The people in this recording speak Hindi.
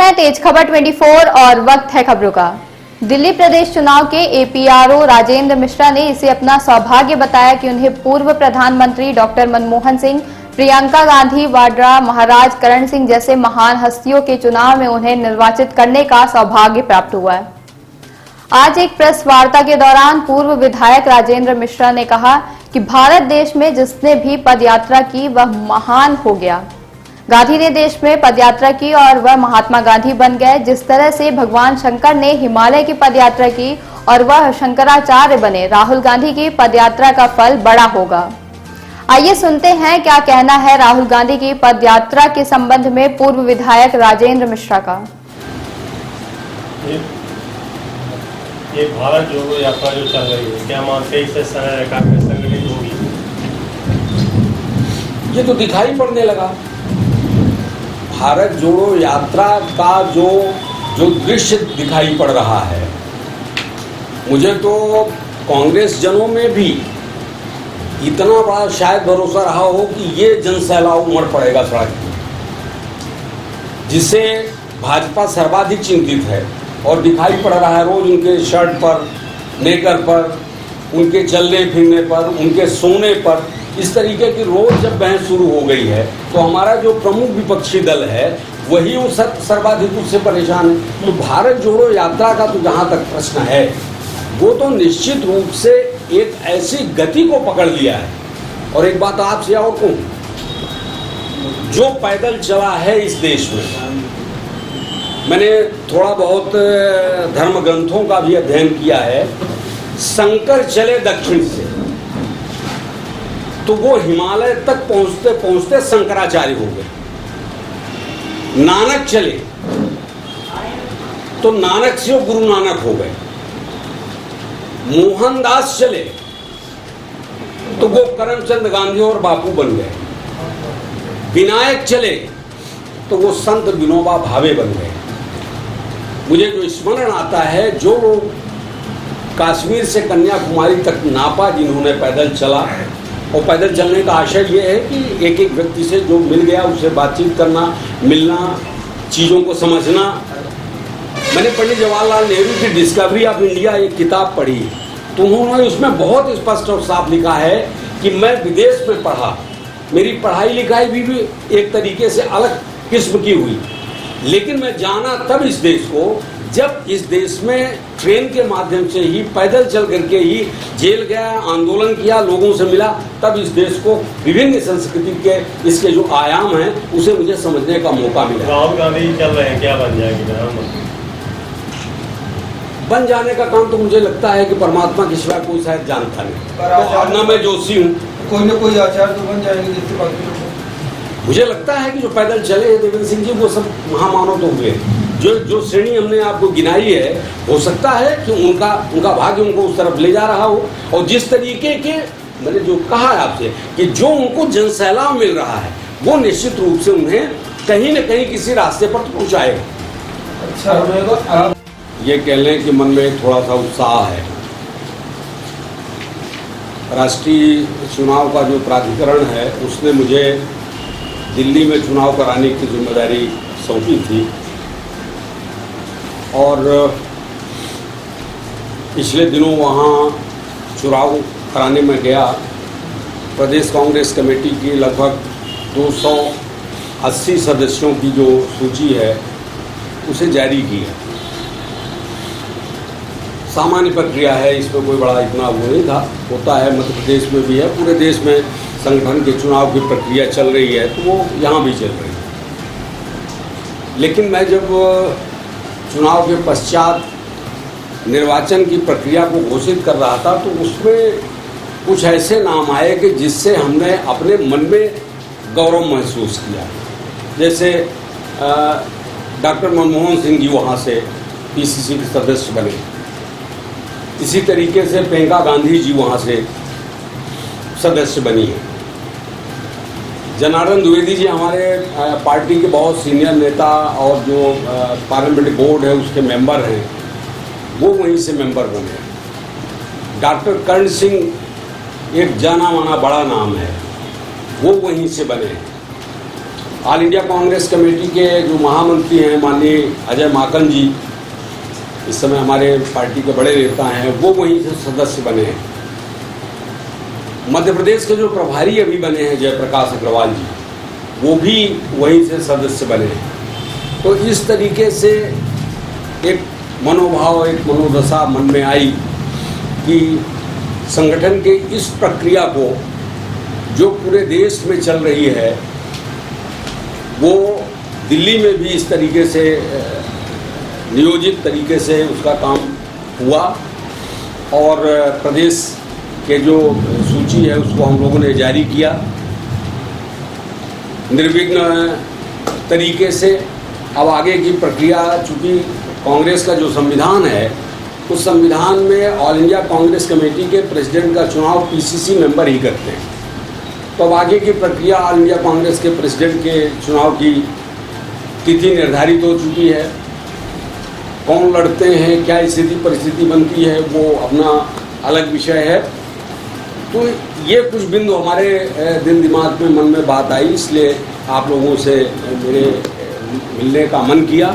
है तेज खबर 24 और वक्त है खबरों का। दिल्ली प्रदेश चुनाव के एपीआरओ राजेंद्र मिश्रा ने इसे अपना सौभाग्य बताया कि उन्हें पूर्व प्रधानमंत्री डॉक्टर मनमोहन सिंह, प्रियंका गांधी वाड्रा, महाराज करण सिंह जैसे महान हस्तियों के चुनाव में उन्हें निर्वाचित करने का सौभाग्य प्राप्त हुआ है। आज एक प्रेस वार्ता के दौरान पूर्व विधायक राजेंद्र मिश्रा ने कहा कि भारत देश में जिसने भी पदयात्रा की वह महान हो गया। गांधी ने देश में पदयात्रा की और वह महात्मा गांधी बन गए। जिस तरह से भगवान शंकर ने हिमालय की पदयात्रा की और वह शंकराचार्य बने, राहुल गांधी की पदयात्रा का फल बड़ा होगा। आइए सुनते हैं क्या कहना है राहुल गांधी की पदयात्रा के संबंध में पूर्व विधायक राजेंद्र मिश्रा का। ये भारत जोड़ो यात्रा जो चल रही है, क्या मानते हैं इससे कांग्रेस संगठित होगी? ये तो दिखाई पड़ने लगा। भारत जोड़ो यात्रा का जो दृश्य दिखाई पड़ रहा है, मुझे तो कांग्रेस जनों में भी इतना बड़ा शायद भरोसा रहा हो कि ये जनसैलाब उमड़ पड़ेगा सड़क पर, जिससे भाजपा सर्वाधिक चिंतित है और दिखाई पड़ रहा है रोज उनके शर्ट पर, नेकर पर, उनके चलने फिरने पर, उनके सोने पर। इस तरीके की रोज जब बहस शुरू हो गई है तो हमारा जो प्रमुख विपक्षी दल है वही उस सर्वाधिक उससे परेशान है। तो भारत जोड़ो यात्रा का तो जहाँ तक प्रश्न है, वो तो निश्चित रूप से एक ऐसी गति को पकड़ लिया है। और एक बात आपसे और कहूँ, जो पैदल चला है इस देश में, मैंने थोड़ा बहुत धर्म ग्रंथों का भी अध्ययन किया है। शंकर चले दक्षिण से तो वो हिमालय तक पहुंचते पहुंचते शंकराचार्य हो गए। नानक चले तो नानक से वो गुरु नानक हो गए। मोहनदास चले तो वो करमचंद गांधी और बापू बन गए। विनायक चले तो वो संत विनोबा भावे बन गए। मुझे जो स्मरण आता है, जो लोग कश्मीर से कन्याकुमारी तक नापा जिन्होंने पैदल चला, और पैदल चलने का आशय ये है कि एक एक व्यक्ति से जो मिल गया उससे बातचीत करना, मिलना, चीज़ों को समझना। मैंने पंडित जवाहरलाल नेहरू की डिस्कवरी ऑफ इंडिया एक किताब पढ़ी, तो उन्होंने उसमें बहुत स्पष्ट और साफ लिखा है कि मैं विदेश में पढ़ा, मेरी पढ़ाई लिखाई भी एक तरीके से अलग किस्म की हुई, लेकिन मैं जाना तब इस देश को जब इस देश में ट्रेन के माध्यम से ही, पैदल चल करके ही जेल गया, आंदोलन किया, लोगों से मिला, तब इस देश को विभिन्न संस्कृति के इसके जो आयाम हैं उसे मुझे समझने का मौका मिला। राहुल गांधी चल रहे हैं, क्या बन जाएगी प्रधानमंत्री? बन जाने का काम तो मुझे लगता है कि परमात्मा के सिवा कोई शायद जानता नहीं, तो ना मैं जोशी हूँ। कोई ना कोई आचार्य तो बन जाएंगे जिससे बाकी लोग। मुझे लगता है कि जो पैदल चले देवेंद्र सिंह जी, वो सब महामानव तो हुए। जो श्रेणी हमने आपको गिनाई है, हो सकता है कि उनका भाग्य उनको उस तरफ ले जा रहा हो। और जिस तरीके के मैंने जो कहा है आपसे कि जो उनको जनसैलाब मिल रहा है, वो निश्चित रूप से उन्हें कहीं न कहीं किसी रास्ते पर तो पहुँचाएगा। अच्छा, ये कह लें कि मन में थोड़ा सा उत्साह है। राष्ट्रीय चुनाव का जो प्राधिकरण है उसने मुझे दिल्ली में चुनाव कराने की जिम्मेदारी सौंपी थी, और पिछले दिनों वहाँ चुनाव कराने में गया। प्रदेश कांग्रेस कमेटी की लगभग 280 सदस्यों की जो सूची है उसे जारी की है। सामान्य प्रक्रिया है, इसमें कोई बड़ा इतना वो नहीं था, होता है, मध्य प्रदेश में भी है, पूरे देश में संगठन के चुनाव की प्रक्रिया चल रही है, तो वो यहाँ भी चल रही है। लेकिन मैं जब चुनाव के पश्चात निर्वाचन की प्रक्रिया को घोषित कर रहा था, तो उसमें कुछ ऐसे नाम आए कि जिससे हमने अपने मन में गौरव महसूस किया। जैसे डॉक्टर मनमोहन सिंह जी वहाँ से पीसीसी के सदस्य बने, इसी तरीके से प्रियंका गांधी जी वहाँ से सदस्य बनी है। जनार्दन द्विवेदी जी हमारे पार्टी के बहुत सीनियर नेता और जो पार्लियामेंट्री बोर्ड है उसके मेंबर हैं, वो वहीं से मेंबर बने। डॉक्टर कर्ण सिंह एक जाना माना बड़ा नाम है, वो वहीं से बने। ऑल इंडिया कांग्रेस कमेटी के जो महामंत्री हैं माननीय अजय माकन जी, इस समय हमारे पार्टी के बड़े नेता हैं, वो वहीं से सदस्य बने हैं। मध्य प्रदेश के जो प्रभारी अभी बने हैं जयप्रकाश अग्रवाल जी, वो भी वहीं से सदस्य बने हैं। तो इस तरीके से एक मनोभाव, एक मनोदशा मन में आई कि संगठन के इस प्रक्रिया को जो पूरे देश में चल रही है, वो दिल्ली में भी इस तरीके से नियोजित तरीके से उसका काम हुआ और प्रदेश के जो सूची है उसको हम लोगों ने जारी किया निर्विघ्न तरीके से। अब आगे की प्रक्रिया, चूँकि कांग्रेस का जो संविधान है, उस संविधान में ऑल इंडिया कांग्रेस कमेटी के प्रेसिडेंट का चुनाव पीसीसी मेंबर ही करते हैं। तो अब आगे की प्रक्रिया, ऑल इंडिया कांग्रेस के प्रेसिडेंट के चुनाव की तिथि निर्धारित हो चुकी है। कौन लड़ते हैं, क्या स्थिति परिस्थिति बनती है, वो अपना अलग विषय है। तो ये कुछ बिंदु हमारे दिल दिमाग में, मन में बात आई, इसलिए आप लोगों से मेरे मिलने का मन किया।